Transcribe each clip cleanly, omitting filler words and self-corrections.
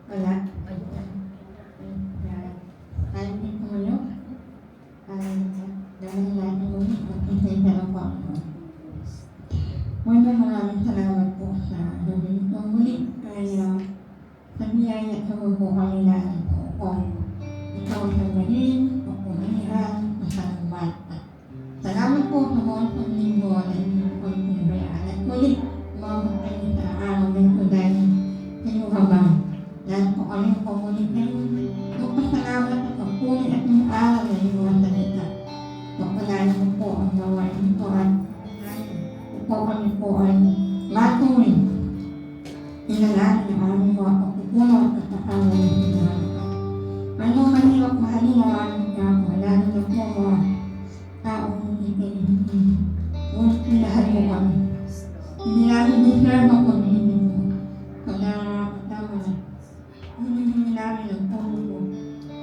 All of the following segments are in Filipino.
Wala. Kaya din po yun. Dahil natin mo, mag-isay ka lang po ako. Maraming salamat po sa gabi ko. Muli ay sa biyaya sa bubo kami na ito. Ikaw sa galing, o kumahiran, masalang bata. Salamat po sa mga paglinggo at pagkabayaan. At muli, umabot kayo sa araw ng kuday sa iyong habang. Dahil po kami komunitin, magpasalamat at pagpuli at yung araw na iyong salita. Magpalayan mo po ang gawain ko at po kami po ay matuloy. Inalala ng aming mga pagpupuno at kasama ng sinara. Ano mahirap mahalin ang aming ako, lalo na po mga taong hindi pinipin. Ngunit pinahal mo kami. Hindi namin deserve ang pag-ibig mo. Kaya nakakatama na. Hindi namin ang puno mo.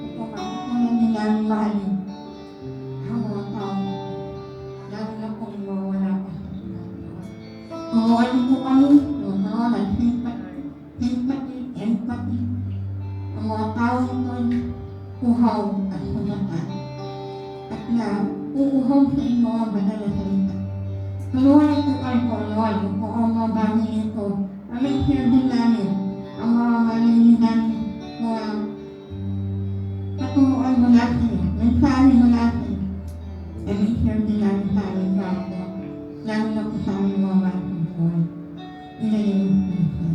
Upang ako hindi namin mahalin. Ang mga tao. Lalo na po yung mawala pa sa sinara. Ano po kami? Empathy. Ang mga tao nito'y uhaw at sumatan. At na uuhaw sa iyong mga banal na salita. Tulungan ito kayo po, Lord, po ang mga bagay nito. Aming sinabi namin, ang mga maninin namin, mga paturuan mo natin, mensahe mo natin. Aming sinabi namin sa aming kapo, lalo na po sa aming mga bagay po. Inayin mo po.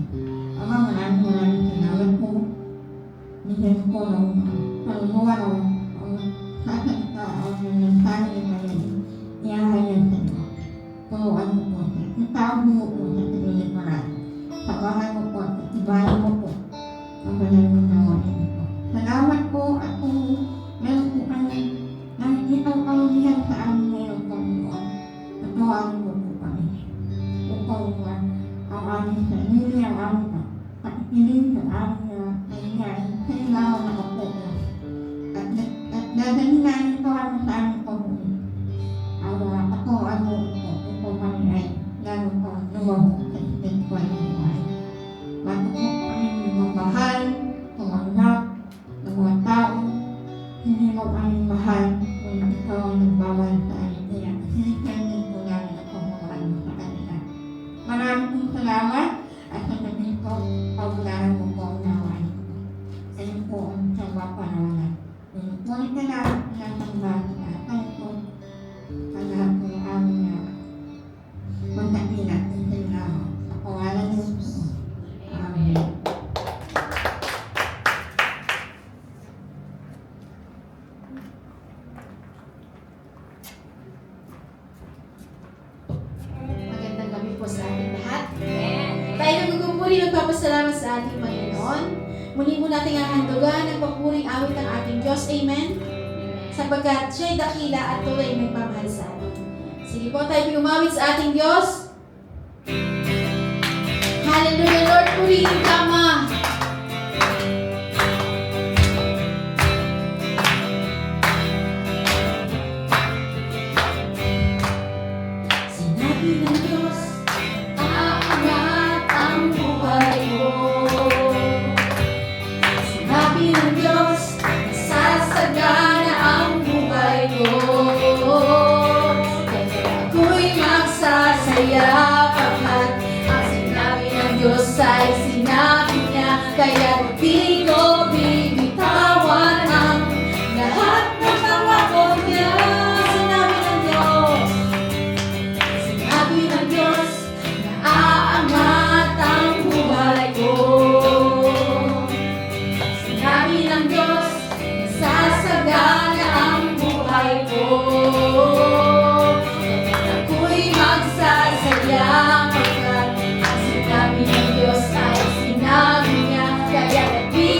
Ama, maraming salamat po. Bigyan po ng pangmuwa ng sasalita ang mensahe na ngayon. Iyahayan sa iyo. Turuan mo po siya. Itawag mo po sa sarili marami. Sabahan mo po at ibayan mo po ang banal mo na ngayon po. Salamat po at kung meron po kami nakikita ang pangilihan sa amin ngayon, Panginoon. Natuwagin mo po kami. Upang ang aming sarili, ang aming pakikiling sa aming kailangan sa ilaw na kapulo. At dadalhin namin ito ang sa aming pagbuhay. Ang mga katuan mo ito upang kami ay lalo pa lumabot sa spiritual na buhay. Matupok kami ng mga mahal, tumanggap ng mga tao, hindi mo kami mahal kung ikaw ay nagbawal sa amin. Kaya sinisin po namin ang pagmamahal mo sa kanila. Maraming salamat at sa gabi ko, pagulahan mo po ang nawain ko. Ayun po ang sawa panawalan. Ngunit na namin pinasambahas na tayo po ang lahat po ng aming magdakilat ng sinama. Sa pangalan niyo po. Amen. Magandang gabi po sa ating lahat. Tayo nagugupuri ng papasalamat sa ating Panginoon. Muli mo nating hahandugan ang papuring awit ng ating Diyos. Amen? Sapagkat siya'y dakila at tuloy may pamahal sa atin. Sige po tayo pinumawit sa ating Diyos. Hallelujah, Lord, purihin ka, Ama. Sinabi ng Diyos, aangat ang buhay mo. Sinabi ng Diyos, sasagana ang buhay ko. Kaya ako'y magsasaya pagkat ang sinabi ng Diyos ay sinabi niya. Kaya di ko bibitawan ang lahat ng pangako niya. Sinabi ng Diyos, sinabi ng Diyos, na aangat ang buhay ko. Sinabi ng Diyos, na sasagana ang buhay ko. Kaya ako'y magsasaya pagkat ang sinabi ng Diyos ay sinabi niya. Kaya di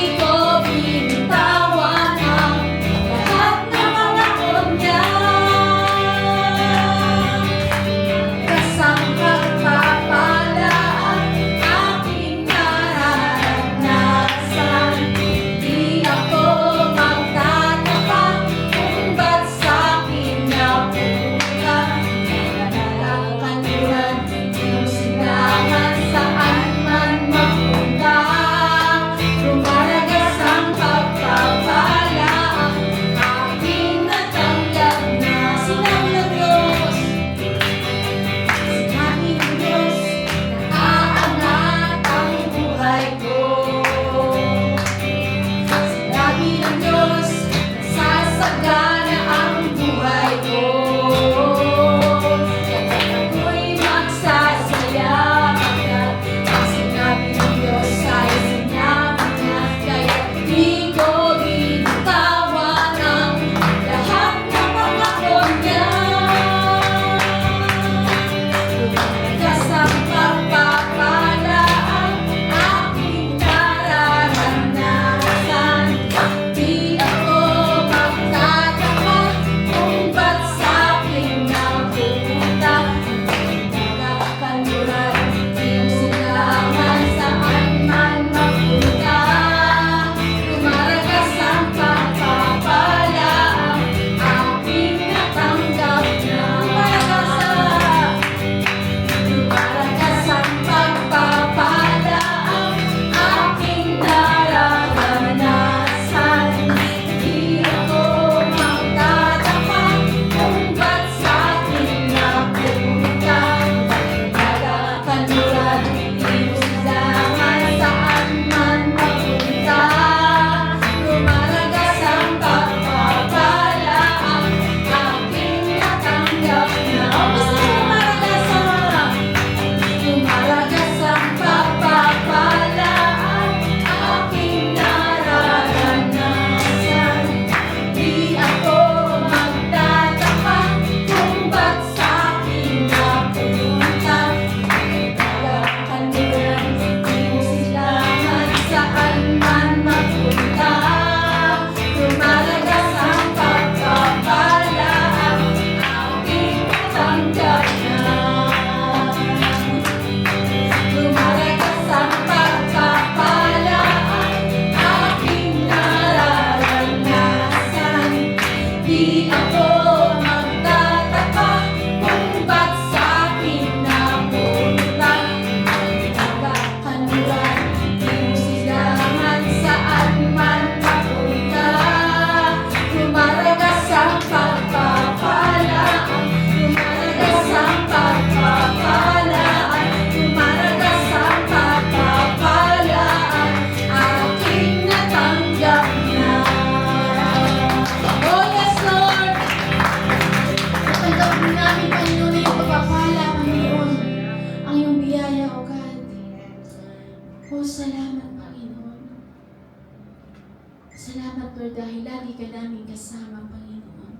Salamat, Lord, dahil lagi ka namin kasama, Panginoon.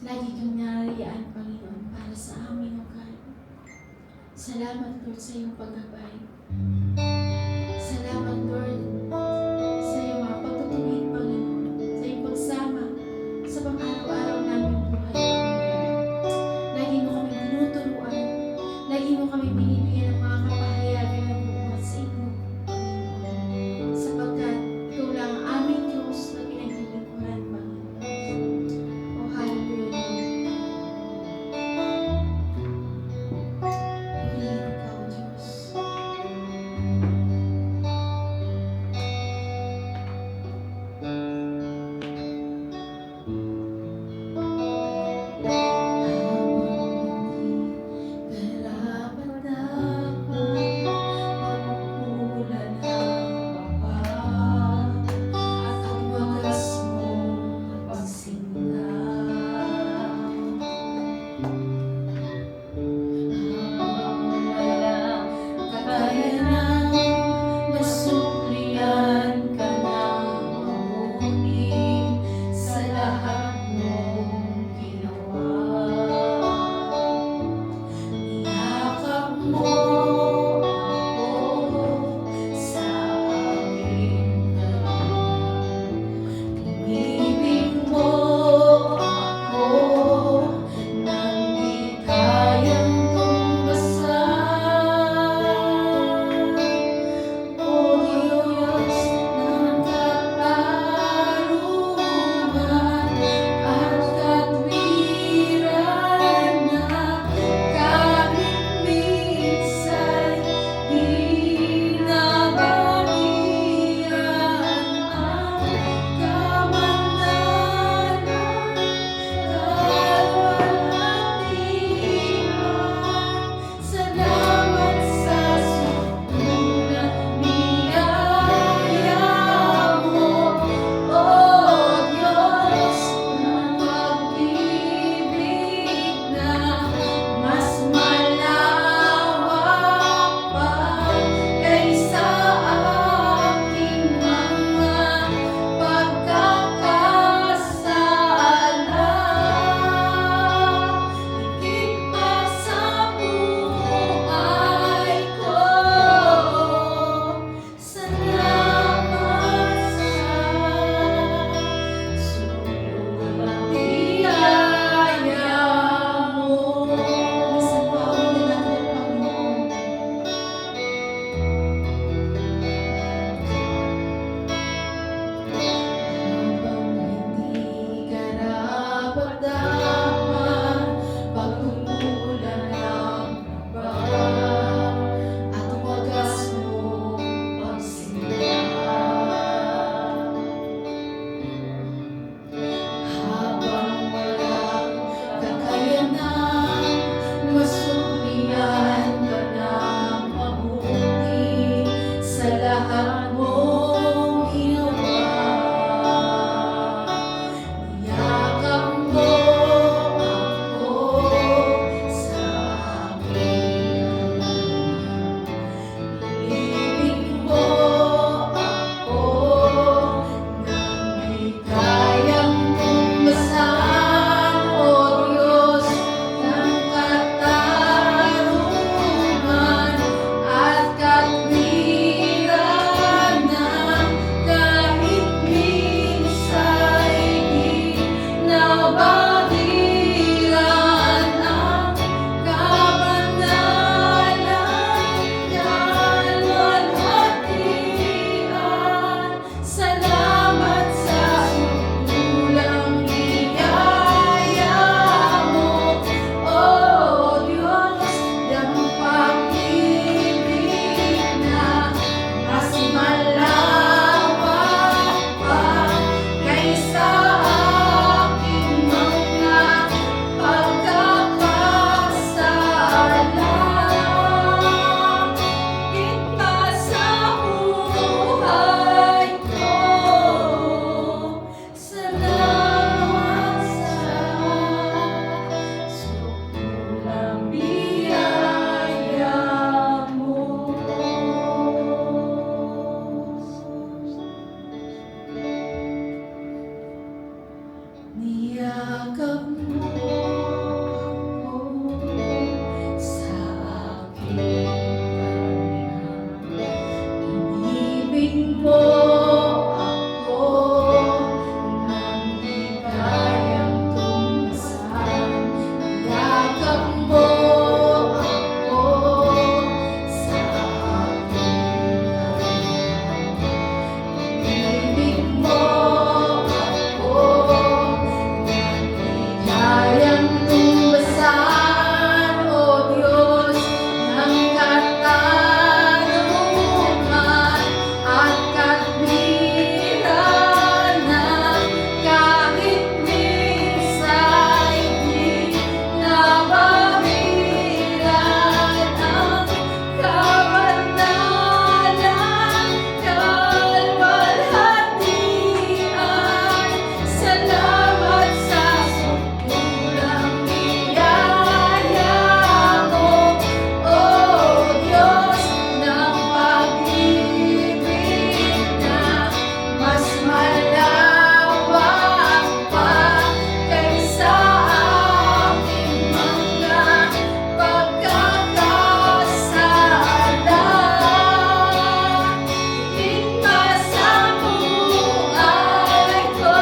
Lagi kang narayaan, Panginoon, para sa amin, O God. Salamat, Lord, sa iyong paggabay. Salamat, Lord, sa iyong mga pagtutuwid, Panginoon, sa iyong pagsama sa pang-araw-araw namin buhay, Panginoon. Lagi mo kami tinuturuan, lagi mo kami binibigyan ng mga kapahayagan na bubuhat sa inyo, Panginoon. Sapagkat ikaw lang ang aming Diyos na pinaglilingkuran, Panginoon. O hallelujah. Purihin ikaw, Diyos. mo ako nang di kayang tumasan. Yakap mo ako sa aking ibig mo ako nang di kayang tumasan. O Diyos ng katarungan at katwiran na kahit minsa'y di nabawiran ang kabanalan, kalwalhatian. Salamat sa sukulang biyaya mo, O Diyos ng pag-ibig na mas malawak pa kaysa aking mga pagkakasala. Itigma sa buhay ko.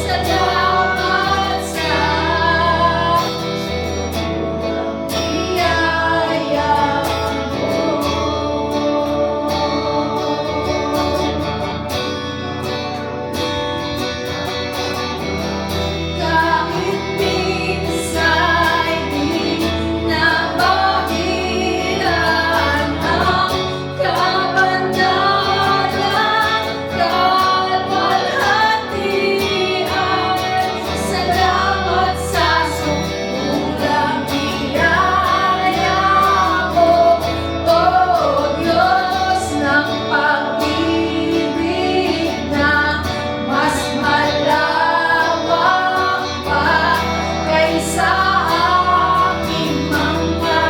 Salamat sa biyaya kahit minsa'y di nabawiran ang kabanalan, kalwalhatian. Salamat sa sukulang biyaya mo, O Diyos ng pag-ibig na mas malawak pa kaysa aking mga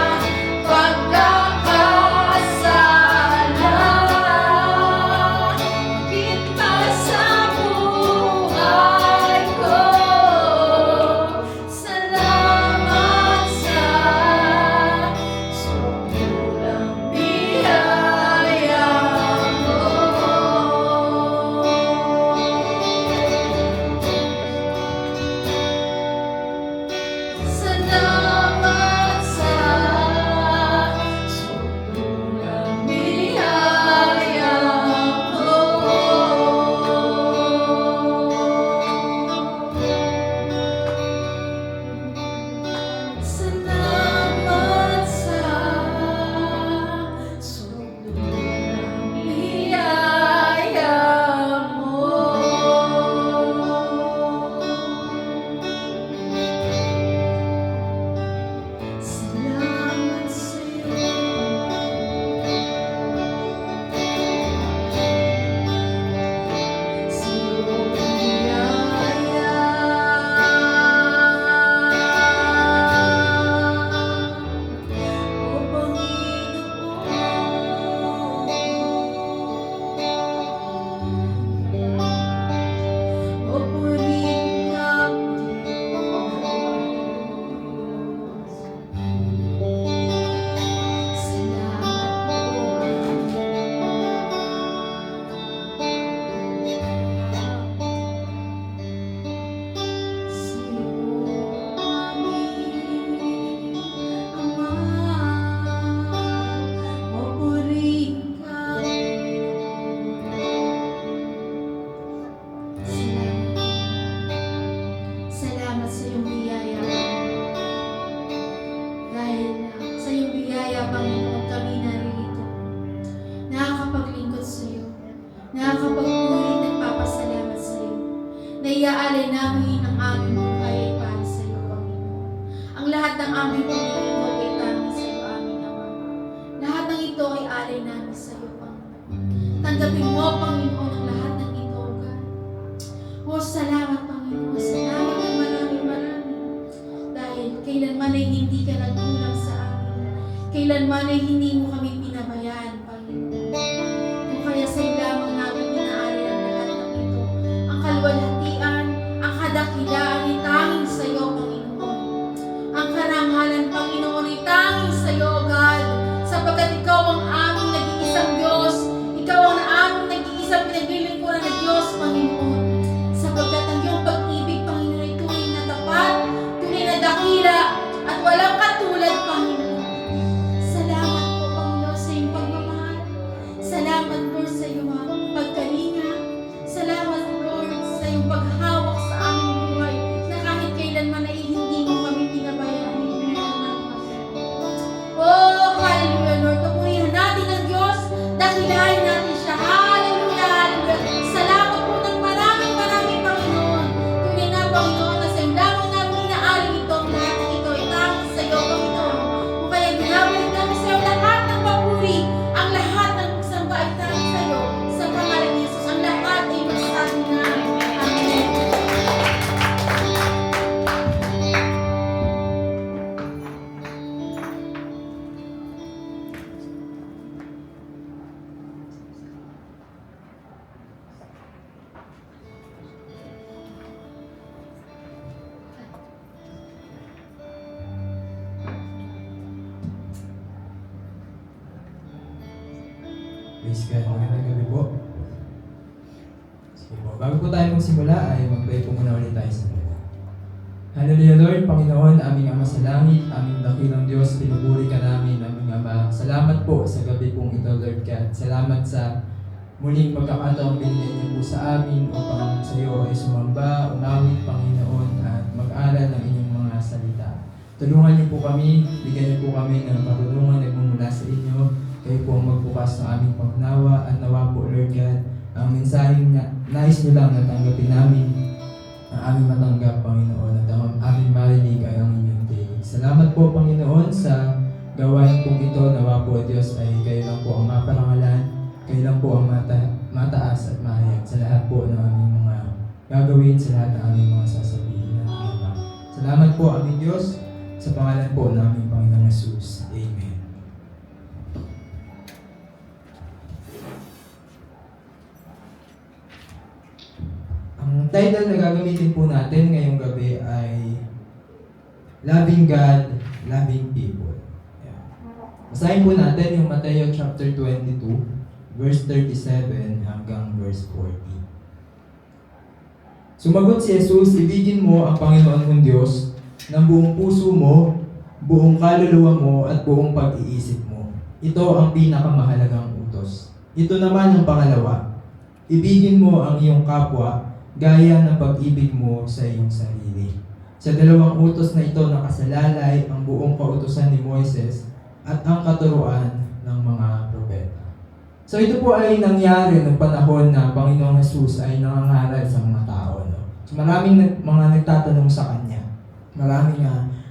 pagkakasala. Kita sa buhay ko. Salamat sa sukulang biyaya mo. Salamat sa sukulang biyaya mo. Salamat sa sukulang biyaya mo. Salamat sa'yo. Sa iyong biyaya. O Panginoon, o purihin kang Diyos. Salamat sa iyong biyaya. Dahil sa iyong biyaya, Panginoon, kami narito. Nakakapaglingkod sa iyo. Nakakapagpuri at nagpapasalamat sa iyo. Naiaalay namin ang aming buhay ay para sa iyo, Panginoon. Ang lahat ng aming pagkakot ay tanging sa iyo, aming Ama. Lahat ng ito ay alay namin sa iyo, Panginoon. Tanggapin mo, Panginoon, ang lahat ng ito, O God. O salamat, Panginoon. Salamat ng maraming. Dahil kailanman ay hindi ka nagkulang sa amin. Kailanman ay hindi mo kami pinabayaan, Panginoon. Kung kaya sa iyo lamang namin inaari ang lahat ng ito. Ang kalwalhatian, ang kadakilaan ay tanging sa iyo, Panginoon. Ang karangalan, Panginoon, ay tanging sa iyo, God. Sapagkat ikaw ang aming nag-iisang Diyos. Ikaw Praise God. Magandang gabi po. Sige po. Bago po tayo magsimula ay mag-pray po muna ulit tayo sa Lord. Hallelujah Lord, Panginoon, aming Ama sa langit, aming dakilang Diyos, pinupuri ka namin, aming Ama. Salamat po sa gabi pong ito, Lord God. Salamat sa muling pagkakataong binigay niyo po sa amin upang sa iyo ay sumamba, umawit, Panginoon, at mag-aral ng inyong mga salita. Tulungan niyo po kami, bigyan niyo po kami ng karunungan na nagmumula sa inyo. Kayo po ang magbukas ng aming pagnawa at nawa po, Lord God, ang mensaheng nais niyo lang na tanggapin namin, ang aming matanggap, Panginoon, at ang aming marinig ay ang inyong tinig. Salamat po, Panginoon, sa gawain pong ito. Nawa po, Diyos, ay kayo lang po ang maparangalan, kayo lang po ang mataas at mahayag sa lahat po ng aming mga gagawin, sa lahat ng aming mga sasabihin. Salamat po, aming Diyos, sa pangalan po ng aming Panginoong Jesus. Amen. Ang title na gagamitin po natin ngayong gabi ay Loving God, Loving People. Ayan. Basahin po natin yung Mateo chapter 22, verse 37 hanggang verse 40. Sumagot si Jesus, ibigin mo ang Panginoon mong Diyos ng buong puso mo, buong kaluluwa mo, at buong pag-iisip mo. Ito ang pinakamahalagang utos. Ito naman ang pangalawa. Ibigin mo ang iyong kapwa gaya ng pag-ibig mo sa iyong sarili. Sa dalawang utos na ito nakasalalay ang buong kautusan ni Moises at ang katuruan ng mga propeta. So ito po ay nangyari noong panahon na Panginoong Jesus ay nangangaral sa mga tao. No? So, maraming mga nagtatanong sa Kanya. Maraming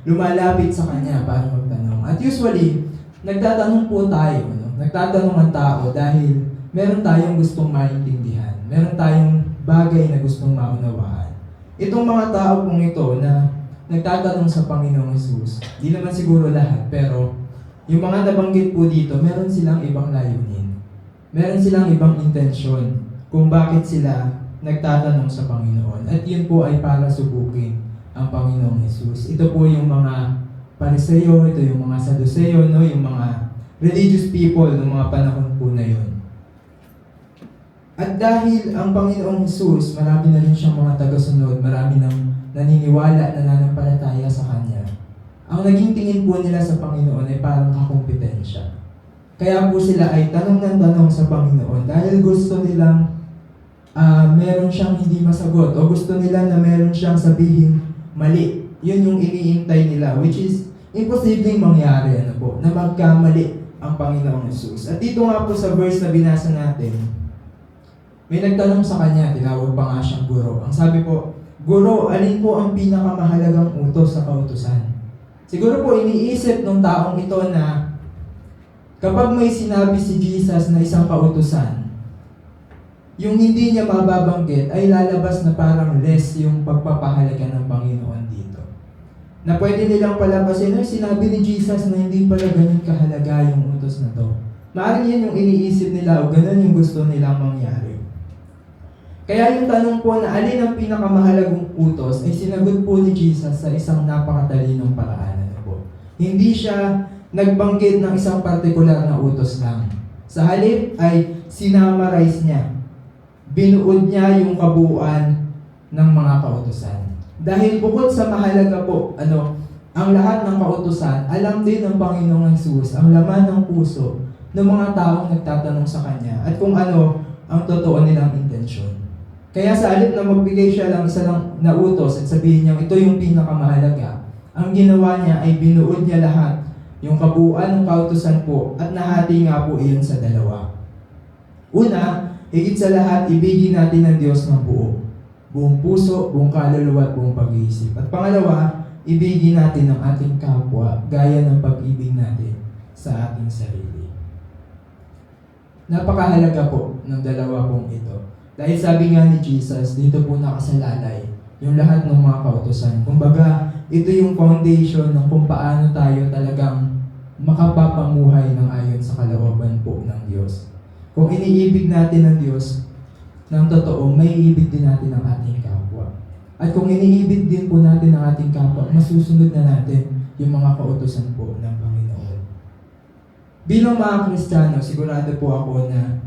lumalapit sa Kanya para magtanong. At usually, nagtatanong po tayo. No? Nagtatanong ang tao dahil meron tayong gustong maintindihan. Meron tayong bagay na gustong maunawaan. Itong mga tao pong ito na nagtatanong sa Panginoong Jesus, di naman siguro lahat, pero yung mga nabanggit po dito, meron silang ibang layunin. Meron silang ibang intensyon kung bakit sila nagtatanong sa Panginoon. At yun po ay para subukin ang Panginoong Jesus. Ito po yung mga Pariseo, ito yung mga Saduseo, no? Yung mga religious people ng mga panahon po na yun. At dahil ang Panginoong Jesus, marami na rin siyang mga tagasunod, marami nang naniniwala, nananampalataya sa Kanya. Ang naging tingin po nila sa Panginoon ay parang kakumpetensya. Kaya po sila ay tanong ng tanong sa Panginoon dahil gusto nilang meron siyang hindi masagot o gusto nila na meron siyang sabihin mali. Yun yung iniintay nila, which is imposibleng mangyari na magkamali ang Panginoong Jesus. At dito nga po sa verse na binasa natin, may nagtanong sa Kanya, tinawag pa nga siyang guro. Ang sabi po, Guro, alin po ang pinakamahalagang utos sa kautusan? Siguro po iniisip ng taong ito na kapag may sinabi si Jesus na isang kautusan, yung hindi niya mababanggit ay lalabas na parang less yung pagpapahalaga ng Panginoon dito. Na pwede nilang palabasin, sinabi ni Jesus na hindi pala ganun kahalaga yung utos na to. Maaaring yan yung iniisip nila o ganun yung gusto nilang mangyari. Kaya yung tanong po na alin ang pinakamahalagang utos ay sinagot po ni Jesus sa isang napakatalinong paraan. Hindi siya nagbanggit ng isang partikular na utos lang. Sa halip ay sinamarize niya. Binuod niya yung kabuuan ng mga kautusan. Dahil bukod sa mahalaga po, ang lahat ng kautusan, alam din ng Panginoong Jesus ang laman ng puso ng mga taong nagtatanong sa Kanya at kung ano ang totoo nilang intensyon. Kaya sa halip na magbigay siya lang isa lang na utos at sabihin niya ito yung pinakamahalaga, ang ginawa niya ay binuod niya lahat, yung kabuuan ng kautusan po at nahati nga po iyon sa dalawa. Una, higit sa lahat, ibigin natin ang Diyos ng buong puso, buong kaluluwa at buong pag-iisip. At pangalawa, ibigin natin ang ating kapwa gaya ng pag-ibig natin sa ating sarili. Napakahalaga po ng dalawa pong ito. Dahil sabi nga ni Jesus, dito po nakasalalay yung lahat ng mga kautusan. Kumbaga, ito yung foundation ng kung paano tayo talagang makapapamuhay ng ayon sa kalooban po ng Diyos. Kung iniibig natin ang Diyos ng totoo, may iibig din natin ang ating kapwa. At kung iniibig din po natin ang ating kapwa, masusunod na natin yung mga kautusan po ng Panginoon. Bilang mga Kristiyano, sigurado po ako na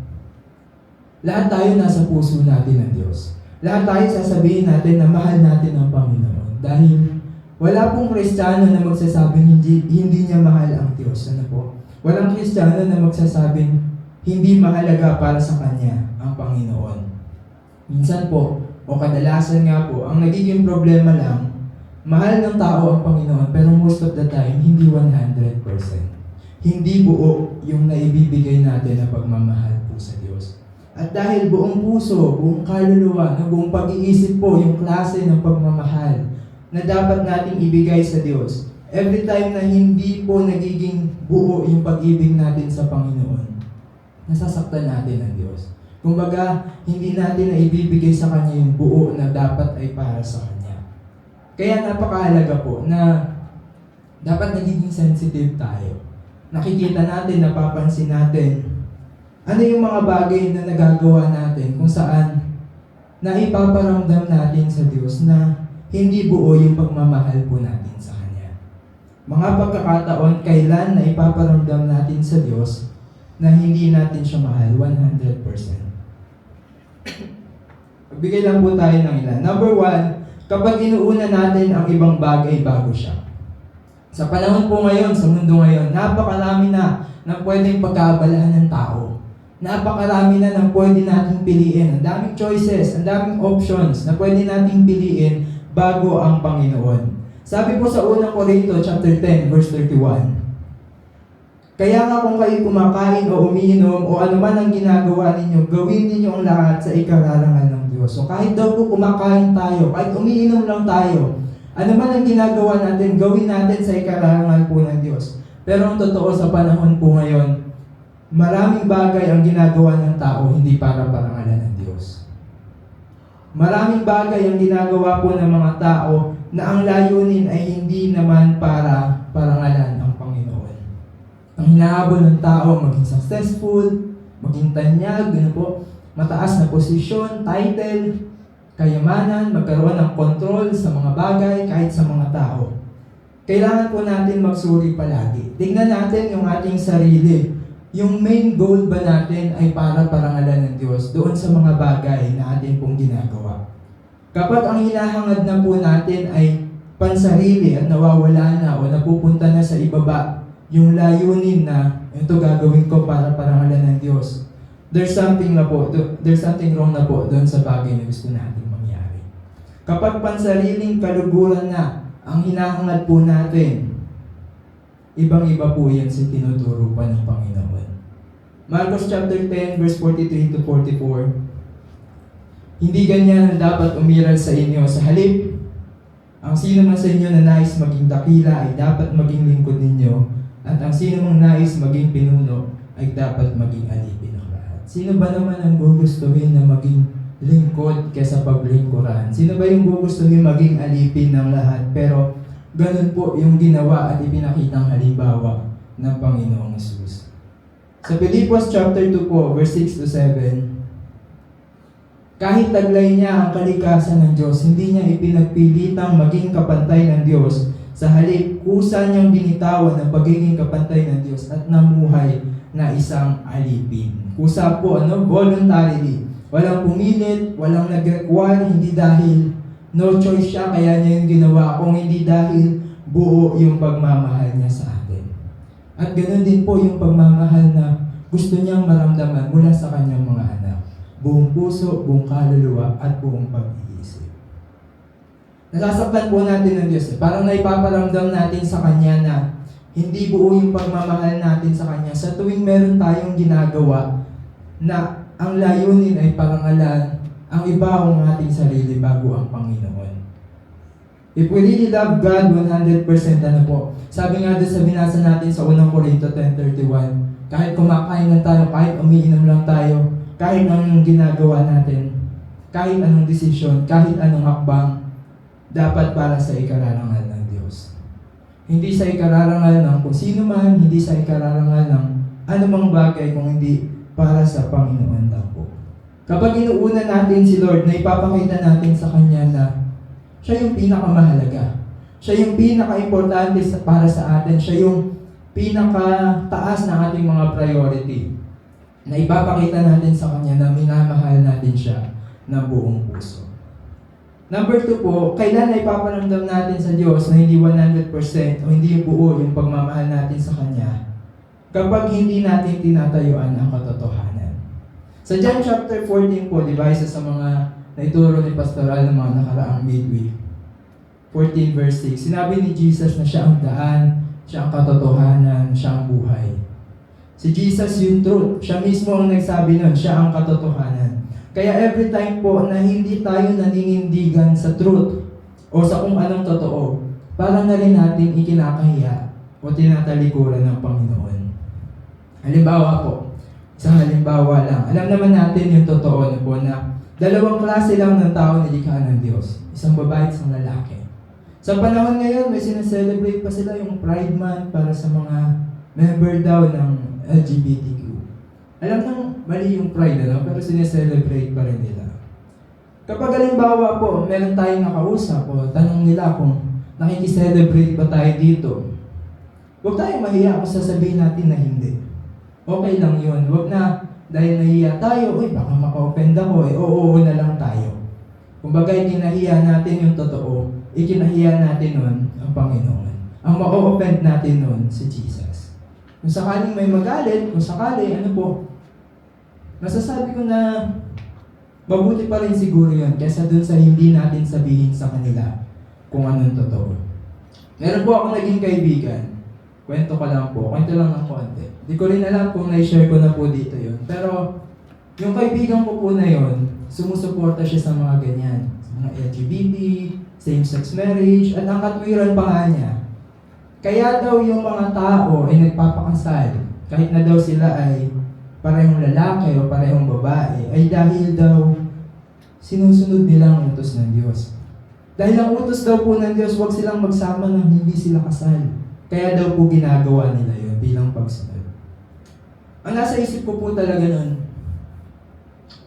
lahat tayo nasa puso natin ng Diyos. Lahat tayo sasabihin natin na mahal natin ang Panginoon. Dahil wala pong Kristiyano na magsasabing hindi niya mahal ang Diyos. Ano po? Walang Kristiyano na magsasabing hindi mahalaga para sa kanya ang Panginoon. Minsan po, o kadalasan nga po, ang nagiging problema lang, mahal ng tao ang Panginoon, pero most of the time, hindi 100%. Hindi buo yung naibibigay natin na pagmamahal po sa Diyos. At dahil buong puso, buong kaluluwa, buong pag-iisip po yung klase ng pagmamahal na dapat nating ibigay sa Diyos, every time na hindi po nagiging buo yung pag-ibig natin sa Panginoon, nasasaktan natin ang Diyos. Kumbaga, hindi natin na ibibigay sa Kanya yung buo na dapat ay para sa Kanya. Kaya napakahalaga po na dapat nagiging sensitive tayo. Nakikita natin, napapansin natin, ano yung mga bagay na nagagawa natin kung saan naipaparamdam natin sa Diyos na hindi buo yung pagmamahal po natin sa Kanya. Mga pagkakataon, kailan na ipaparamdam natin sa Diyos na hindi natin siya mahal 100%. Magbigay lang po tayo ng ilan. Number 1, kapag inuuna natin ang ibang bagay bago siya. Sa panahon po ngayon, sa mundo ngayon, napakarami na ng pwedeng pagkaabalahan ng tao. Napakarami na ng pwede nating piliin. Ang daming choices, ang daming options na pwede nating piliin bago ang Panginoon. Sabi po sa unang Korinto chapter 10 verse 31. Kaya nga kung kayo kumakain o umiinom o ano man ang ginagawa ninyo, gawin ninyo ang lahat sa ikararangal ng Diyos. So kahit daw po kumakain tayo, kahit umiinom lang tayo, ano man ang ginagawa natin, gawin natin sa ikararangal po ng Diyos. Pero ang totoo sa panahon po ngayon, maraming bagay ang ginagawa ng tao hindi para parangalan ng Diyos. Maraming bagay ang ginagawa po ng mga tao na ang layunin ay hindi naman para parangalan ang Panginoon. Ang hinahabol ng tao maging successful, maging tanyag, mataas na posisyon, title, kayamanan, magkaroon ng control sa mga bagay, kahit sa mga tao. Kailangan po natin magsuri palagi. Tingnan natin yung ating sarili. Yung main goal ba natin ay para parangalan ng Diyos doon sa mga bagay na atin pong ginagawa. Kapag ang hinahangad na po natin ay pansarili at nawawala na o napupunta na sa ibaba, yung layunin na ito gagawin ko para parangalan ng Diyos, there's something wrong na po doon sa bagay na gusto natin mangyari. Kapag pansariling kaluguran na ang hinahangad po natin, ibang-iba po yan sa tinuturo pa ng Panginoon. Marcos chapter 10 verse 43 to 44. Hindi ganyan ang dapat umiral sa inyo. Sa halip, ang sino man sa inyo na nais maging dakila ay dapat maging lingkod ninyo, at ang sino mang nais maging pinuno ay dapat maging alipin ng lahat. Sino ba naman ang gugustuhin na maging lingkod kaysa paglingkuran? Sino ba yung gugustuhin maging alipin ng lahat? Pero ganun po yung ginawa at ipinakitang halimbawa ng Panginoong Hesus. Sa Filipos chapter 2 po, verse 6 to 7, kahit taglay niya ang kalikasan ng Diyos, hindi niya ipinagpilitang maging kapantay ng Diyos. Sa halip, kusa niyang binitawan ang pagiging kapantay ng Diyos at namuhay na isang alipin. Kusa po, voluntarily. Walang pumilit, walang nag-require, hindi dahil no choice siya, kaya niya yung ginawa, kung hindi dahil buo yung pagmamahal niya sa atin. At ganoon din po yung pagmamahal na gusto niyang maramdaman mula sa kanyang mga anak. Buong puso, buong kaluluwa, at buong pag-iisip. Nasasaktan po natin ng Diyos. Parang naipaparamdam natin sa Kanya na hindi buo yung pagmamahal natin sa Kanya. Sa tuwing meron tayong ginagawa na ang layunin ay parangalan ang iba ang ating sarili bago ang Panginoon. If we really love God 100%, sabi nga doon sa binasa natin sa unang Korinto 10:31, kahit kumakain lang tayo, kahit umiinom lang tayo, kahit anong ginagawa natin, kahit anong desisyon, kahit anong hakbang, dapat para sa ikararangal ng Diyos. Hindi sa ikararangal ng kung sino man, hindi sa ikararangal ng anumang bagay, kung hindi para sa Panginoon lang po. Kapag inuuna natin si Lord, na ipapakita natin sa Kanya na siya yung pinakamahalaga. Siya yung pinaka-importante para sa atin. Siya yung pinakataas ng ating mga priority na ipapakita natin sa Kanya na minamahal natin siya ng buong puso. Number 2 po, kailan na ipaparamdam natin sa Diyos na hindi 100% o hindi buo yung pagmamahal natin sa Kanya? Kapag hindi natin tinatayuan ang katotohanan. Sa John chapter 14 po, di ba, isa sa mga naituro ni Pastoral ng mga nakaraang midweek, 14 verse 6, sinabi ni Jesus na siya ang daan, siya ang katotohanan, siya ang buhay. Si Jesus yung truth. Siya mismo ang nagsabi nun, siya ang katotohanan. Kaya every time po na hindi tayo naninindigan sa truth o sa kung anong totoo, parang na rin natin ikinakahiya o tinatalikuran ng Panginoon. Halimbawa po, isang halimbawa lang. Alam naman natin yung totoo na po na dalawang klase lang ng tao na likha ng Diyos. Isang babae at isang lalaki. Sa panahon ngayon, may sinaselebrate pa sila yung Pride Month para sa mga member daw ng LGBTQ. Alam nang mali yung Pride, pero sinaselebrate pa rin nila. Kapag halimbawa po, meron tayong nakausap o tanong nila kung nakikiselebrate ba tayo dito, huwag tayong mahiya kung sasabihin natin na hindi. Okay lang yun. Huwag na dahil nahiya tayo, baka maka-offend ako, oo na lang tayo. Kumbaga, ikinahiya natin yung totoo, ikinahiya natin nun ang Panginoon. Ang ma-offend natin nun si Jesus. Kung sakaling may magalit, kung sakali, masasabi ko na mabuti pa rin siguro yun kaysa dun sa hindi natin sabihin sa kanila kung anong totoo. Meron po ako naging kaibigan. Kwento lang ng konti. Di ko rin alam kung na-share ko na po dito yun. Pero yung kaibigan ko po na yun, sumusuporta siya sa mga ganyan. Sa mga LGBT, same-sex marriage, at ang katwiran pa nga niya. Kaya daw yung mga tao ay nagpapakasal, kahit na daw sila ay parehong lalaki o parehong babae, ay dahil daw sinusunod nila ang utos ng Diyos. Dahil ang utos daw po ng Diyos, huwag silang magsama nang hindi sila kasal. Kaya daw po ginagawa nila yun bilang pagsunod. Ang nasa isip ko po talaga nun,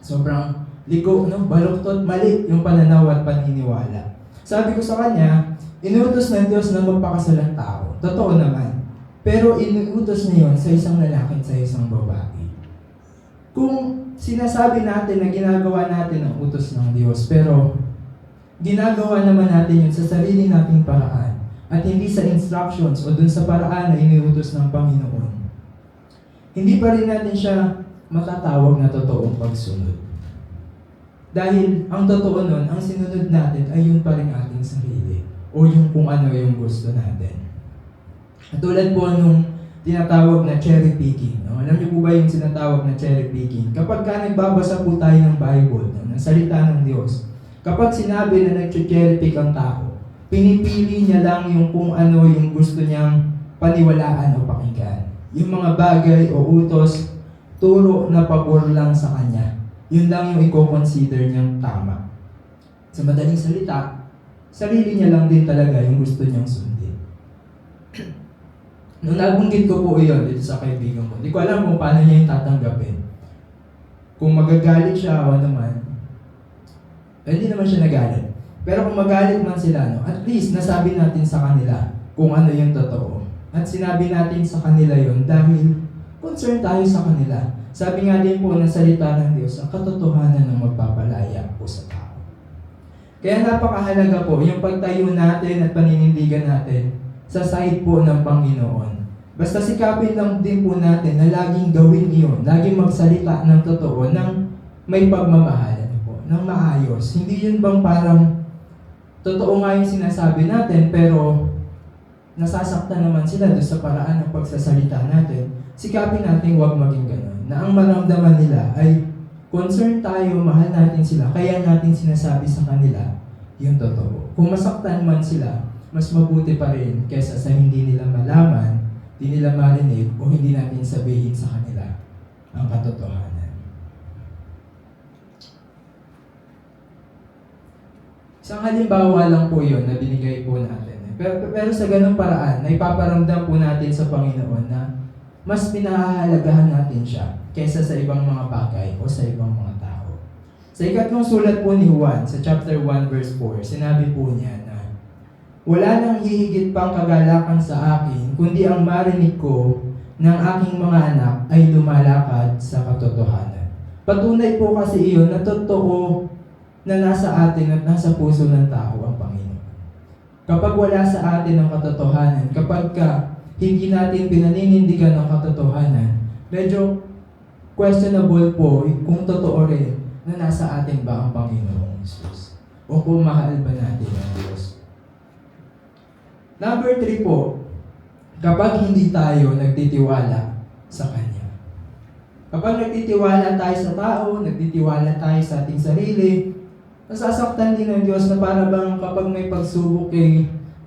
sobrang liko, baluktot, mali yung pananaw at paniniwala. Sabi ko sa kanya, inuutos ng Diyos na magpakasal ang tao. Totoo naman. Pero inuutos niya yun sa isang lalaki at sa isang babae. Kung sinasabi natin na ginagawa natin ang utos ng Diyos, pero ginagawa naman natin yun sa sarili nating paraan at hindi sa instructions o dun sa paraan na iniutos ng Panginoon, hindi pa rin natin siya matatawag na totoong pagsunod. Dahil ang totoo nun, ang sinunod natin ay yun pa rin ating sarili o yung kung ano yung gusto natin. At tulad po nung tinatawag na cherry picking. Alam niyo po ba yung sinatawag na cherry picking? Kapag ka nagbabasa po tayo ng Bible, ng salita ng Diyos, kapag sinabi na nag-cherry pick ang tao, pinipili niya lang yung kung ano yung gusto niyang paniwalaan o pakinggan. Yung mga bagay o utos, turo na pabor lang sa kanya. Yun lang yung i-consider niyang tama. Sa madaling salita, sarili niya lang din talaga yung gusto niyang sundin. Nung nabanggit ko po iyon dito sa kaibigan ko, hindi ko alam kung paano niya yung tatanggapin. Kung magagalit siya o naman, hindi naman siya nagalit. Pero kung magalit man sila, at least nasabi natin sa kanila kung ano yung totoo. At sinabi natin sa kanila yun dahil concern tayo sa kanila. Sabi nga din po ng salita ng Diyos, ang katotohanan ng magpapalaya po sa tao. Kaya napakahalaga po yung pagtayo natin at paninindigan natin sa side po ng Panginoon. Basta sikapin lang din po natin na laging gawin iyon, laging magsalita ng totoo, ng may pagmamahal, ng maayos. Hindi yun bang parang totoo nga yung sinasabi natin, pero nasasaktan naman sila doon sa paraan ng pagsasalita natin. Sikapin natin huwag maging ganun. Na ang maramdaman nila ay concern tayo, mahal natin sila, kaya natin sinasabi sa kanila yung totoo. Kung masaktan man sila, mas mabuti pa rin kaysa sa hindi nila malaman, hindi nila marinig, o hindi natin sabihin sa kanila ang katotohanan. Isang halimbawa lang po yun na binigay po natin. Pero sa ganung paraan, naipaparamdam po natin sa Panginoon na mas pinahahalagahan natin siya kaysa sa ibang mga bagay o sa ibang mga tao. Sa ikatlong sulat po ni Juan, sa chapter 1 verse 4, sinabi po niya na Wala nang hihigit pang kagalakan sa akin, kundi ang marinig ko ng aking mga anak ay lumalakad sa katotohanan. Patunay po kasi iyon na totoo na nasa atin at nasa puso ng tao ang Panginoon. Kapag wala sa atin ang katotohanan, kapag hindi natin pinaninindigan ang katotohanan, medyo questionable po kung totoo rin na nasa atin ba ang Panginoong Jesus o kung mahal ba natin ang Diyos. Number 3 po, kapag hindi tayo nagtitiwala sa Kanya. Kapag nagtitiwala tayo sa tao, nagtitiwala tayo sa ating sarili, nasasaktan din ng Diyos na para bang kapag may pagsubok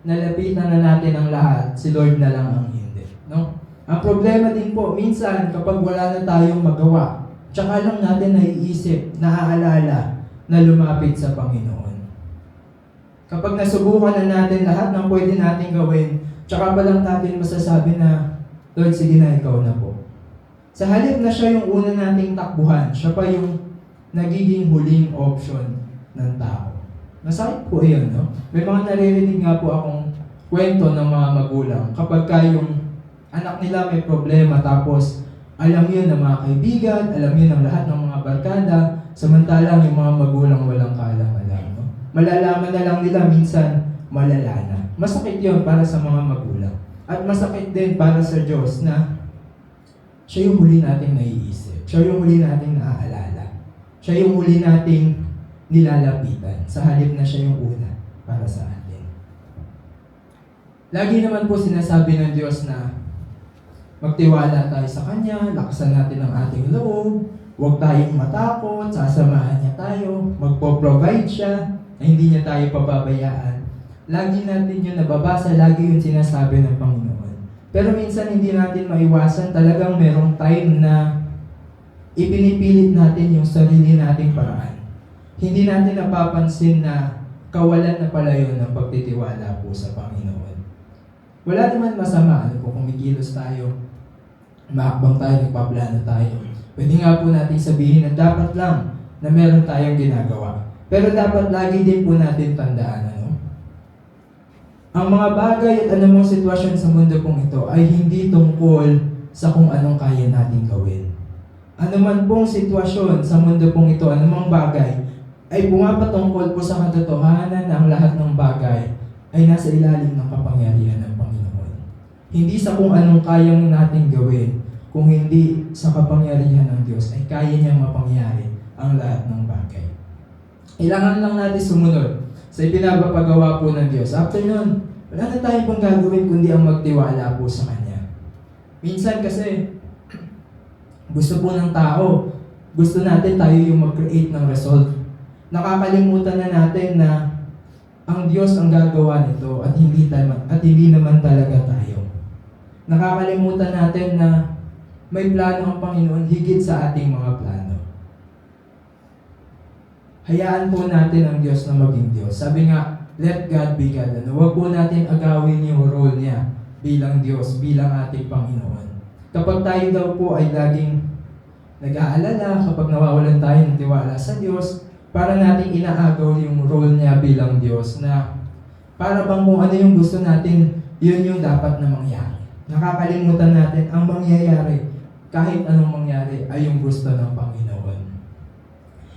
nalapitan na natin ang lahat, si Lord na lang ang hindi. No? Ang problema din po, minsan kapag wala na tayong magawa, tsaka lang natin naiisip, naaalala na lumapit sa Panginoon. Kapag nasubukan na natin lahat ng pwede natin gawin, tsaka pa lang natin masasabi na, Lord, sige na, ikaw na po. Sa halip na siya yung una nating takbuhan, siya pa yung nagiging huling option ng tao. Masakit po yun, no? May mga naririnig nga po akong kwento ng mga magulang. Kapag yung anak nila may problema, tapos alam yun ng mga kaibigan, alam yun ng lahat ng mga barkada, samantalang yung mga magulang walang kaalam-alam, no? Malalaman na lang nila minsan, malala na. Masakit yun para sa mga magulang. At masakit din para sa Diyos na siya yung huli nating naiisip. Siya yung huli nating naaalala. Siya yung huli nating nilalapitan. Sa halip na siya yung una para sa atin. Lagi naman po sinasabi ng Diyos na magtiwala tayo sa Kanya, lakasan natin ang ating loob, huwag tayong matakot, sasamahan niya tayo, magpo-provide siya, na hindi niya tayo pababayaan. Lagi natin yun nababasa, lagi yun sinasabi ng Panginoon. Pero minsan hindi natin maiwasan, talagang merong time na ipinipilit natin yung sarili nating paraan. Hindi natin napapansin na kawalan na pala yun ng pagtitiwala po sa Panginoon. Wala naman masama, kung kumikilos tayo, maakbang tayo, nagpaplano tayo. Pwede nga po natin sabihin na dapat lang na meron tayong ginagawa. Pero dapat lagi din po natin tandaan, ang mga bagay at anumang sitwasyon sa mundo pong ito ay hindi tungkol sa kung anong kaya natin gawin. Anuman pong sitwasyon sa mundo pong ito, anumang bagay, ay pumapatungkol po sa katotohanan na ang lahat ng bagay ay nasa ilalim ng kapangyarihan ng Panginoon. Hindi sa kung anong kayang natin gawin, kung hindi sa kapangyarihan ng Diyos ay kaya niyang mapangyari ang lahat ng bagay. Kailangan lang natin sumunod sa ipinapagawa po ng Diyos. After nun, wala na tayo pang gagawin kundi ang magtiwala po sa Kanya. Minsan kasi, gusto po ng tao, gusto natin tayo yung mag-create ng result. Nakakalimutan na natin na ang Diyos ang gagawa nito at hindi naman talaga tayo. Nakakalimutan natin na may plano ang Panginoon higit sa ating mga plano. Hayaan po natin ang Diyos na maging Diyos. Sabi nga, let God be God. Huwag po natin agawin yung role niya bilang Diyos, bilang ating Panginoon. Kapag tayo daw po ay laging nag-aalala, kapag nawawalan tayo ng tiwala sa Diyos, para nating inaagaw yung role niya bilang Diyos na para bang kung ano yung gusto natin, yun yung dapat na mangyari. Nakakalimutan natin ang mangyayari, kahit anong mangyari ay yung gusto ng Panginoon.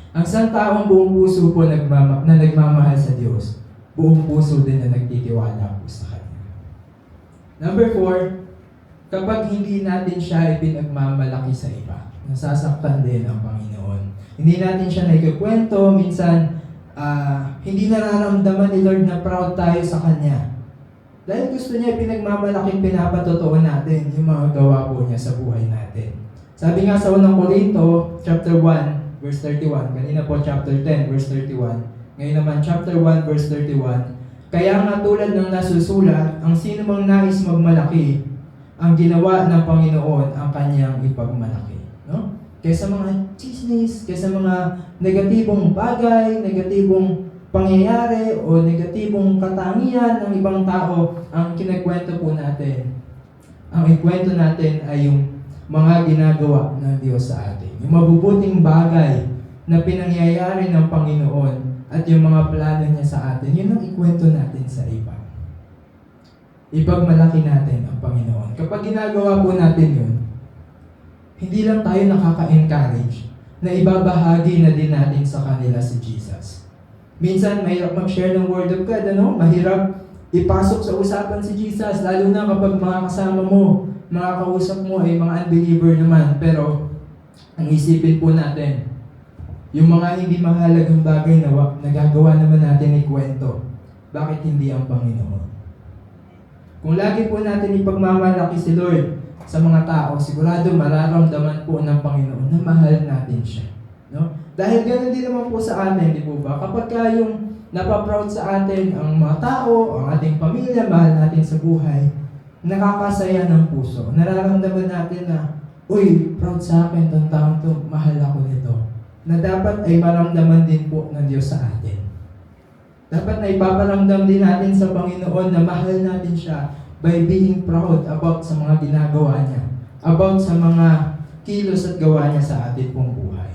Ang isang taong buong puso po na nagmamahal sa Diyos, buong puso din na nagtitiwala po sa Kanya. Number 4, kapag hindi natin siya ipinagmamalaki sa iba, nasasaktan din ang Panginoon. Hindi natin siya naikikwento, minsan hindi nararamdaman ni Lord na proud tayo sa Kanya. Dahil gusto niya pinagmamalaking pinapatotoo natin yung mga gawa po niya sa buhay natin. Sabi nga sa unang Korinto, chapter 1, verse 31. Kanina po chapter 10, verse 31. Ngayon naman chapter 1, verse 31. Kaya nga tulad ng nasusulat, ang sino mang nais magmalaki, ang ginawa ng Panginoon ang kanyang ipagmalaki. No? Kaysa mga chismis, kaysa mga negatibong bagay, negatibong pangyayari, o negatibong katangian ng ibang tao, ang kinakwento po natin. Ang ikwento natin ay yung mga ginagawa ng Diyos sa atin. Yung mabubuting bagay na pinangyayari ng Panginoon at yung mga plano niya sa atin, yun ang ikwento natin sa iba. ipagmalaki natin ang Panginoon. Kapag ginagawa po natin yun, hindi lang tayo nakaka-encourage na ibabahagi na din natin sa kanila si Jesus. Minsan, mahirap mag-share ng Word of God, Mahirap ipasok sa usapan si Jesus, lalo na kapag mga kasama mo, mga kausap mo ay mga unbeliever naman. Pero, ang isipin po natin, yung mga hindi mahalagang bagay na nagagawa naman natin ikwento, bakit hindi ang Panginoon? Kung lagi po natin ipagmamalaki si Lord sa mga tao, sigurado mararamdaman po ng Panginoon na mahal natin siya. No? Dahil ganun din naman po sa atin, di po ba? Kapag yung napaproud sa atin ang mga tao, ang ating pamilya, mahal natin sa buhay, nakakasaya ng puso. Nararamdaman natin na, uy, proud sa akin itong taong to, mahal ako nito. Na dapat ay maramdaman din po ng Diyos sa atin. Dapat na ipaparamdam din natin sa Panginoon na mahal natin siya by being proud about sa mga ginagawa niya, about sa mga kilos at gawa niya sa ating pong buhay.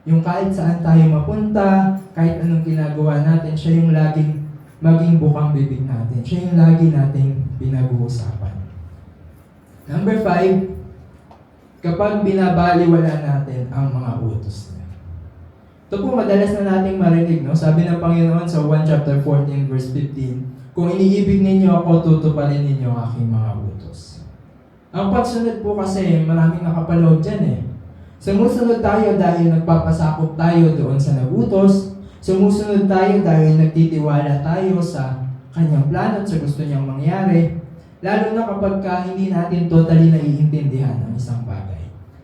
Yung kahit saan tayo mapunta, kahit anong ginagawa natin, siya yung laging maging bukang bibig natin. Siya yung lagi nating pinag-uusapan. Number 5, kapag binabaliwala natin ang mga utos niya. Ito po madalas na nating marinig, no? Sabi ng Panginoon sa 1 chapter 14 verse 15, kung iniibig ninyo ako, tutuparin ninyo ang aking mga utos. Ang pagsunod po kasi, maraming nakapaloob dyan eh. Sumusunod tayo dahil nagpapasakop tayo doon sa nagutos. Sumusunod tayo dahil nagtitiwala tayo sa kanyang plano at sa gusto niyang mangyari. Lalo na kapag hindi natin totally naiintindihan ang isang bagay.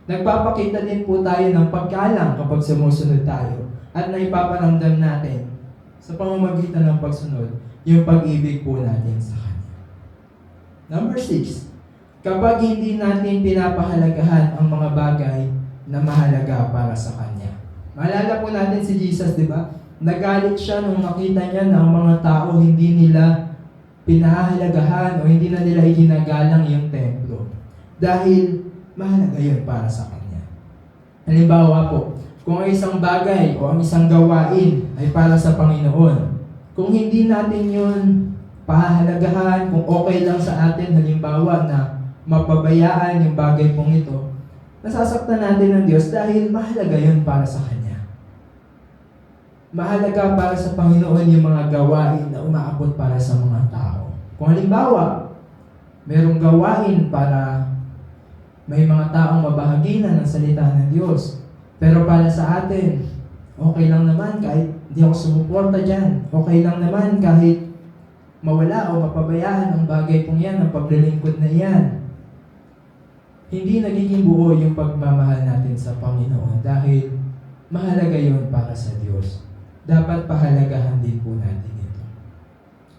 Nagpapakita din po tayo ng pagkalang kapag sumusunod tayo at naipaparamdam natin sa pamamagitan ng pagsunod yung pag-ibig po natin sa Kanya. Number 6, kapag hindi natin pinapahalagahan ang mga bagay na mahalaga para sa Kanya. Maalala po natin si Jesus, di ba? Nagalit siya nung nakita niya na ang mga tao hindi nila pinahahalagahan o hindi na nila iginagalang yung templo. Dahil mahalaga yun para sa Kanya. Halimbawa po, kung ang isang bagay o ang isang gawain ay para sa Panginoon, kung hindi natin yun pahahalagahan, kung okay lang sa atin, halimbawa na mapabayaan yung bagay pong ito, nasasaktan natin ng Diyos dahil mahalaga yun para sa Kanya. Mahalaga para sa Panginoon yung mga gawain na umaabot para sa mga tao. Kung halimbawa, merong gawain para may mga taong mabahaginan ng salita ng Diyos, pero para sa atin, okay lang naman kahit hindi ako sumuporta dyan. Okay lang naman kahit mawala o mapabayaan ang bagay pong yan, ang paglilingkod na yan. Hindi nagiging buo yung pagmamahal natin sa Panginoon dahil mahalaga yun para sa Diyos. Dapat pahalagahan din po natin ito.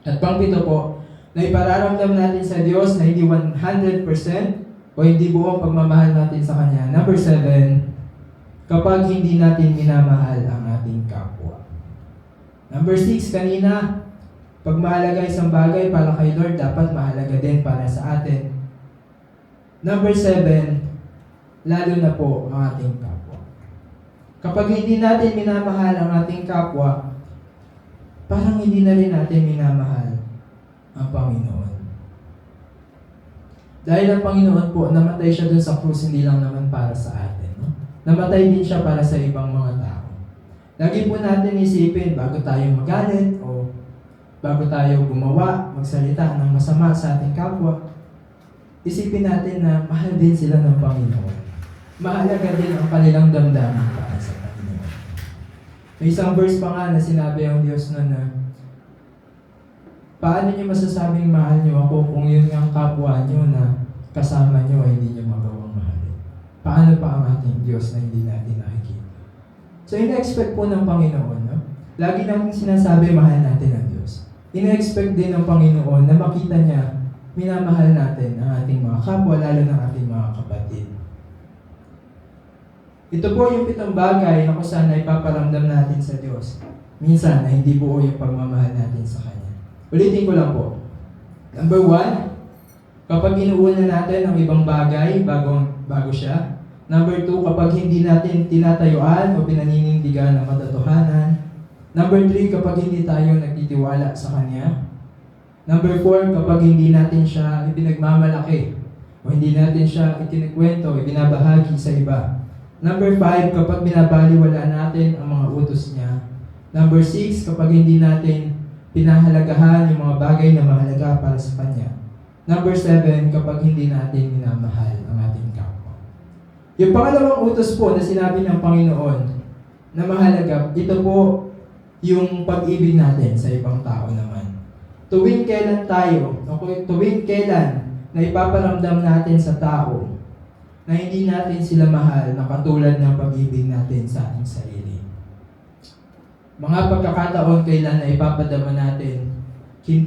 At pang-pito po, na ipararamdam natin sa Diyos na hindi 100% o hindi buong pagmamahal natin sa Kanya. Number 7, kapag hindi natin minamahal ang ating kapwa. Number 6, kanina, pag mahalaga isang bagay para kay Lord, dapat mahalaga din para sa atin. Number 7, lalo na po ang ating kapwa. Kapag hindi natin minamahal ang ating kapwa, parang hindi na rin natin minamahal ang Panginoon. Dahil ang Panginoon po, namatay siya dun sa krus, hindi lang naman para sa atin. No? Namatay din siya para sa ibang mga tao. Lagi po natin isipin, bago tayo magalit o bago tayo gumawa, magsalita ng masama sa ating kapwa, isipin natin na mahal din sila ng Panginoon. Mahalaga din ang kanilang damdamin para sa Panginoon. May isang verse pa nga na sinabi ang Diyos na paano niyo masasabing mahal niyo ako kung yun ang kapwa niyo na kasama niyo ay hindi niyo magawang mahalin? Paano pa ang ating Diyos na hindi natin nakikita? So, ina-expect po ng Panginoon, no? Lagi namin sinasabi, mahal natin ang Diyos. Ina-expect din ng Panginoon na makita niya, minamahal natin ang ating mga kapwa, lalo ng ating mga kapatid. Ito po yung 7 bagay na kung saan na ipaparamdam natin sa Diyos. Minsan na hindi buo yung pagmamahal natin sa Kanya. Ulitin ko lang po. Number 1, kapag inuuna natin ang ibang bagay bago siya. Number 2, kapag hindi natin tinatayuan o pinaninindigan ang katotohanan. Number 3, kapag hindi tayo nagtitiwala sa Kanya. Number 4, kapag hindi natin siya ipinagmamalaki o hindi natin siya ikinikwento, ibinabahagi sa iba. Number 5, kapag binabaliwala natin ang mga utos niya. Number 6, kapag hindi natin pinahalagahan yung mga bagay na mahalaga para sa Kanya. Number 7, kapag hindi natin minamahal ang ating kapwa. Yung pangalawang utos po na sinabi ng Panginoon na mahalaga, ito po yung pag-ibig natin sa ibang tao naman. Tuwing kailan na ipaparamdam natin sa tao na hindi natin sila mahal na katulad ng pag-ibig natin sa ating sarili. Mga pagkakataon kailan na ipapadama natin,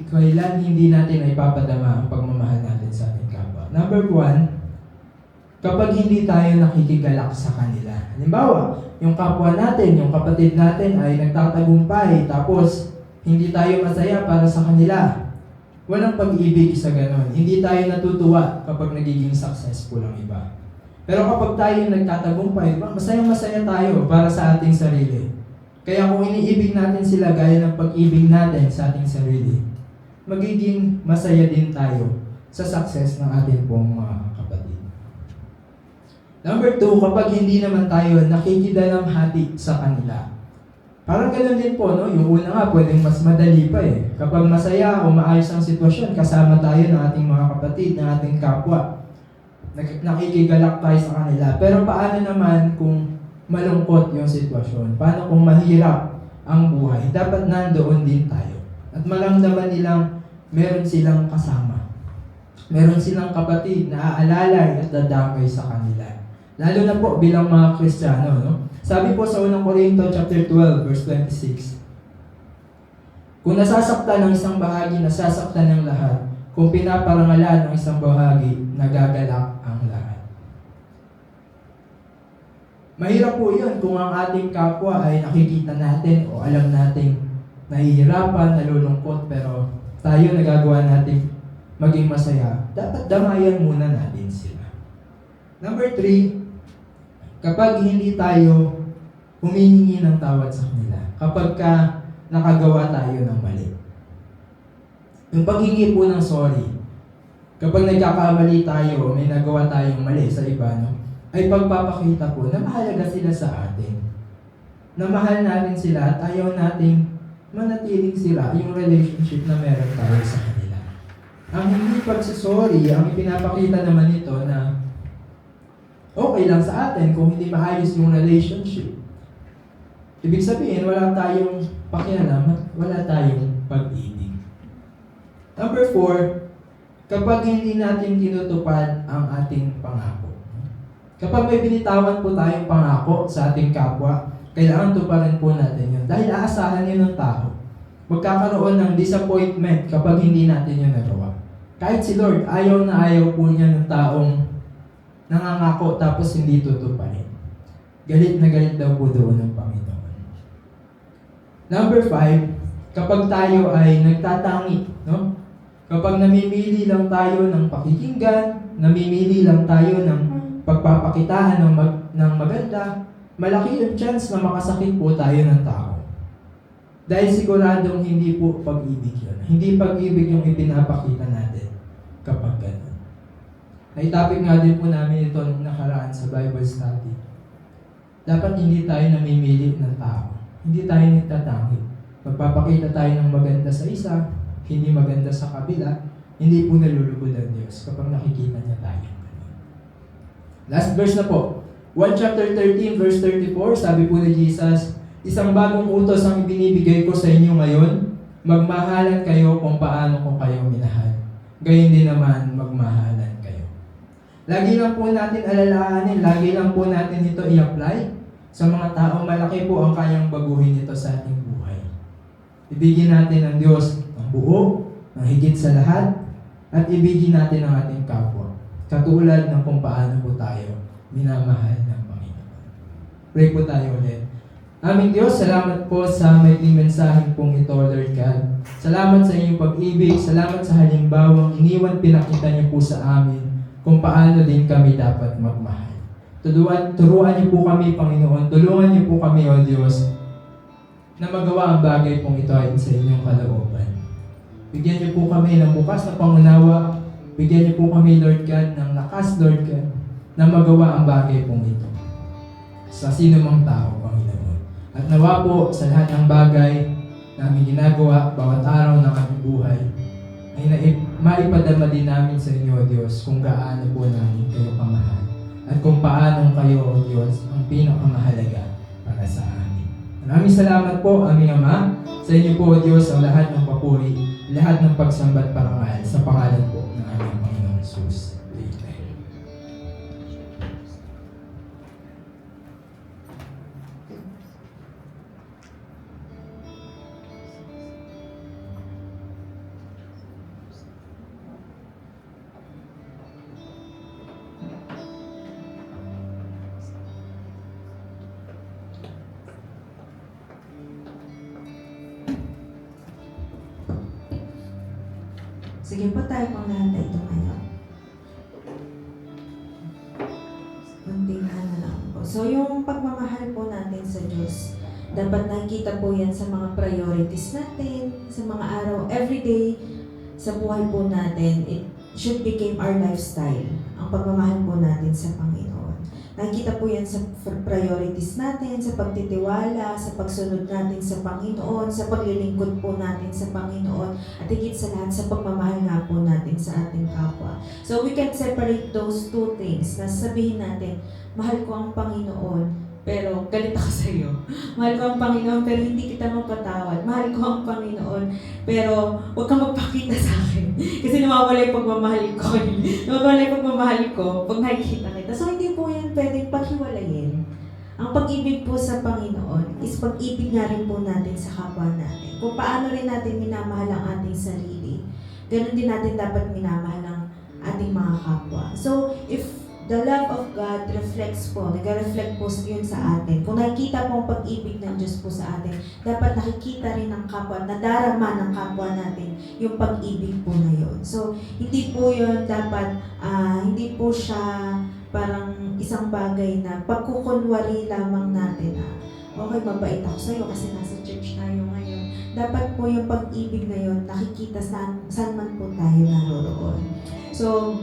kailan hindi natin na ipapadama ang pagmamahal natin sa ating kapwa. Number 1, kapag hindi tayo nakikigalak sa kanila. Halimbawa, yung kapwa natin, yung kapatid natin ay nagtatagumpay, tapos hindi tayo masaya para sa kanila. Walang pag-ibig sa ganon. Hindi tayo natutuwa kapag nagiging successful ang iba. Pero kapag tayo nagtatagumpay, masayang-masaya tayo para sa ating sarili. Kaya kung iniibig natin sila gaya ng pag-ibig natin sa ating sarili, magiging masaya din tayo sa success ng ating pong mga kapatid. Number 2, kapag hindi naman tayo nakikidalamhati sa kanila. Parang ganoon din po, no? Yung una nga, pwedeng mas madali pa eh. Kapag masaya o maayos ang sitwasyon, kasama tayo ng ating mga kapatid, ng ating kapwa. Nakikigalak tayo sa kanila. Pero paano naman kung malungkot yung sitwasyon? Paano kung mahirap ang buhay? Dapat nandoon din tayo. At maramdaman nilang meron silang kasama. Meron silang kapatid na aalalay at dadamay sa kanila. Lalo na po bilang mga Kristiyano, no? Sabi po sa 1 Corinto chapter 12, verse 26, kung nasasaktan ng isang bahagi, nasasaktan ng lahat. Kung pinaparangalan ng isang bahagi, nagagalak ang lahat. Mahirap po yun kung ang ating kapwa ay nakikita natin o alam nating nahihirapan, nalulungkot, pero tayo nagagawa natin maging masaya. Dapat damayan muna natin sila. Number 3, kapag hindi tayo humihingi ng tawad sa kanila, kapag nakagawa tayo ng mali. Yung paghingi po ng sorry, kapag nagkakamali tayo o may nagawa tayong mali sa iba, no, ay pagpapakita po na mahalaga sila sa atin. Na mahal natin sila at ayaw nating manatiling sila yung relationship na meron tayo sa kanila. Ang hindi pagsasorry, ang ipinapakita naman ito na okay lang sa atin kung hindi maayos yung relationship. Ibig sabihin, wala tayong pakialam at wala tayong pag-ibig. Number 4, kapag hindi natin tinutupad ang ating pangako. Kapag may binitawan po tayong pangako sa ating kapwa, kailangan tuparin po natin yun. Dahil aasahan yun ng tao. Magkakaroon ng disappointment kapag hindi natin yun nagawa. Kahit si Lord, ayaw na ayaw po niya ng taong nangangako tapos hindi tutuparin. Galit na galit daw po doon ng Panginoon. Number 5, kapag tayo ay nagtatangi, no? Kapag namimili lang tayo ng pakikinggan, namimili lang tayo ng pagpapakitaan ng maganda, malaki yung chance na makasakit po tayo ng tao. Dahil siguradong hindi po pag-ibig yun. Hindi pag-ibig yung ipinapakita natin kapag gano'n. Naitapik nga din po namin ito nung nakaraan sa Bible study. Dapat hindi tayo namimili ng tao. Hindi tayo nagtatangi. Magpapakita tayo ng maganda sa isa, hindi maganda sa kabila, hindi po nalulugod ang Diyos kapag nakikita niya tayo. Last verse na po. 1 chapter 13 verse 34, sabi po ni Jesus, isang bagong utos ang ibinibigay ko sa inyo ngayon, magmahalan kayo kung paano ko kayo minahal. Gayon din naman, magmahalan kayo. Lagi lang po natin alalahanin, lagi lang po natin ito i-apply sa mga taong malaki po ang kayang baguhin ito sa ating buhay. Ibigin natin ang Diyos ang buo, ang higit sa lahat, at ibigin natin ang ating kapwa. Katulad ng kung paano po tayo minamahal ng Panginoon. Pray po tayo ulit. Aming Diyos, salamat po sa maikling mensaheng pong ito, Lord God. Salamat sa inyong pag-ibig, salamat sa halimbawang iniwan pinakita niyo po sa amin kung paano din kami dapat magmahal. Turuan niyo po kami, Panginoon. Tulungan niyo po kami, O Diyos, na magawa ang bagay pong ito ayon sa inyong kalooban. Bigyan niyo po kami ng bukas na pangunawa. Bigyan niyo po kami, Lord God, ng lakas, Lord God, na magawa ang bagay pong ito sa sino mang tao, Panginoon. At nawa po sa lahat ng bagay na aming ginagawa bawat araw ng aming buhay ay maipadama din namin sa inyo, O Diyos, kung gaano po namin kayo kamahal at kung paano kayo, O Diyos, ang pinakamahalaga para sa amin. Maraming salamat po, aming Ama. Sa inyo po, O Diyos, ang lahat ng papuri, lahat ng pagsambat parangal sa pangalan po ng aming Panginoong Jesus. Amen. Sige po tayo pang lahat ito ngayon. Kunting ano lang po. So yung pagmamahal po natin sa Diyos, dapat nakikita po yan sa mga priorities natin, sa mga araw, everyday, sa buhay po natin. It should become our lifestyle, ang pagmamahal po natin sa Panginoon. Nakikita po yan sa priorities natin, sa pagtitiwala, sa pagsunod natin sa Panginoon, sa paglilingkod po natin sa Panginoon, at higit sa lahat sa pagmamahal nga po natin sa ating kapwa. So we can separate those two things na sabihin natin, mahal ko ang Panginoon, pero galit ako sa iyo. Mahal ko ang Panginoon, pero hindi kita mapatawad. Mahal ko ang Panginoon, pero huwag kang magpakita sa akin. Kasi nawawala yung pagmamahal ko. Nawawala yung pagmamahal ko pag nakikita kita. So hindi po yan pwedeng paghiwalayin. Ang pag-ibig po sa Panginoon is pag-ibig nga rin po natin sa kapwa natin. Kung paano rin natin minamahal ang ating sarili, ganun din natin dapat minamahal ang ating mga kapwa. So, if the love of God reflects po, nag-reflect po yun sa atin. Kung nakikita po ang pag-ibig ng Diyos po sa atin, dapat nakikita rin ng kapwa, nadarama ng kapwa natin yung pag-ibig po na yun. So, hindi po yun dapat, hindi po siya parang isang bagay na pagkukunwari lamang natin na, okay, mabait ako sa'yo kasi nasa church tayo ngayon. Dapat po yung pag-ibig na yun, nakikita saan man po tayo naroroon. So,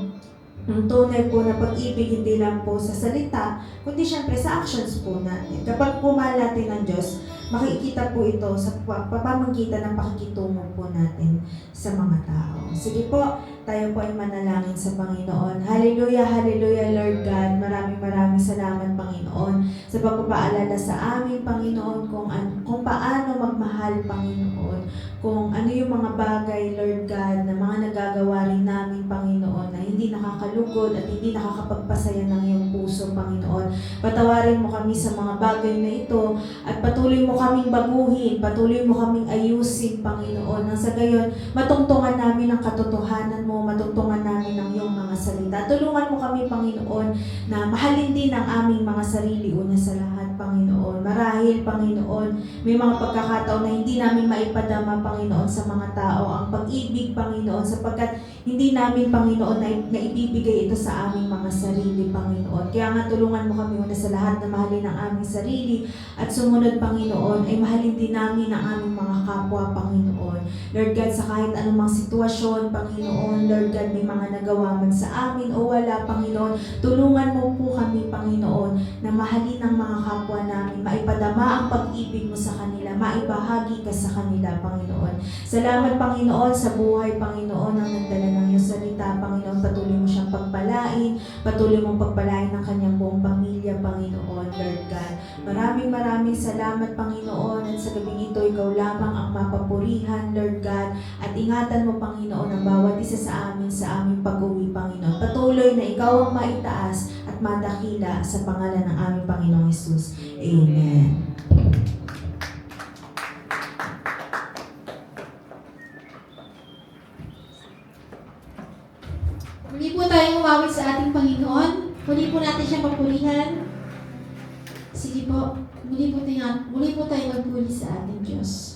ang tunay po na pag-ibig hindi lang po sa salita, kundi syempre sa actions po natin. Kapag pumahal natin ng Diyos, makikita po ito sa pamamagitan ng pakikitungo po natin sa mga tao. Sige po, tayo po ay manalangin sa Panginoon. Hallelujah, hallelujah, Lord God. Maraming salamat, Panginoon, sa pagpapaalala sa amin, Panginoon, kung paano magmahal, Panginoon. Kung ano yung mga bagay, Lord God, na mga nagagawa rin namin, Panginoon, na hindi nakakalugod at hindi nakakapagpasaya ng iyong puso, Panginoon. Patawarin mo kami sa mga bagay na ito at patuloy mo kaming baguhin, patuloy mo kaming ayusin, Panginoon. Nang sa gayon, matungtungan namin ang katotohanan mo, matungtungan namin ang iyong mga salita. Tulungan mo kami, Panginoon, na mahalin din ang aming mga sarili una sa lahat, Panginoon. Marahil, Panginoon, may mga pagkakataon na hindi namin maipadama, Panginoon, sa mga tao ang pag-ibig, Panginoon, sapagkat hindi namin, Panginoon, na ibibigay ito sa aming mga sarili, Panginoon. Kaya nga tulungan mo kami una sa lahat na mahalin ang aming sarili at sumunod, Panginoon, ay mahalin din namin ang aming mga kapwa, Panginoon. Lord God, sa kahit anumang sitwasyon, Panginoon, Lord God, may mga nagawa man sa amin o wala, Panginoon, tulungan mo po kami, Panginoon, na mahalin ang mga kapwa namin, maipadama ang pag-ibig mo sa kanila, maibahagi ka sa kanila, Panginoon. Salamat, Panginoon, sa buhay, Panginoon, ang nagdala ng iyong salita, Panginoon. Patuloy mo siyang pagpalain, patuloy mong pagpalain ng kanyang buong pamilya, Panginoon, Lord God. Maraming salamat, Panginoon, at sa gabing ito, ikaw lamang ang mapapurihan, Lord God, at ingatan mo, Panginoon, ang bawat isa sa aming pag-uwi, Panginoon. Patuloy na ikaw ang maitaas at madakila sa pangalan ng aming Panginoong Hesus. Amen. Muli po tayong umawit sa ating Panginoon. Muli po natin siyang papurihan. Sige po, muli po tayo magpuri sa ating Diyos.